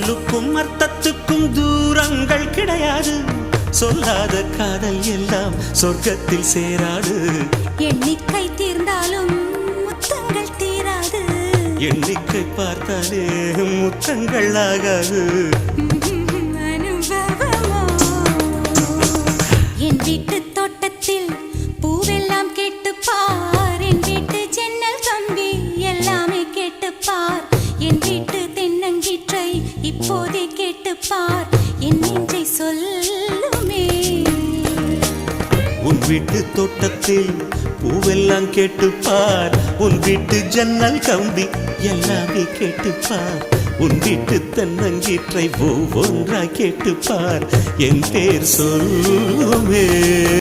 சொல்லுக்கும் அர்த்தத்துக்கும் தூரங்கள் கிடையாது. சொல்லாத காதல் எல்லாம் சொர்க்கத்தில் சேராது. எண்ணிக்கை தீர்ந்தாலும் முத்தங்கள் தீராது. எண்ணிக்கை பார்த்தாலே முத்தங்கள் ஆகாது. அனுபவமோ என் வீட்டு தோட்டத்தில் பூவெல்லாம் கேட்டுப்பார். என் வீட்டு ஜன்னல் கம்பி எல்லாமே கேட்டுப்பார். என் வீட்டு தென்னங்கீற்றை இப்போதே கேட்டுப்பார். என் நெஞ்சை சொல்லுமே. உன் வீட்டு தோட்டத்தில் பூவெல்லாம் கேட்டுப்பார். உன் வீட்டு ஜன்னல் கம்பி எல்லாமே கேட்டுப்பார். உன் வீட்டு தென்னங்கீற்றை ஒவ்வொன்றாய் கேட்டுப்பார். என் பேர் சொல்லுமே.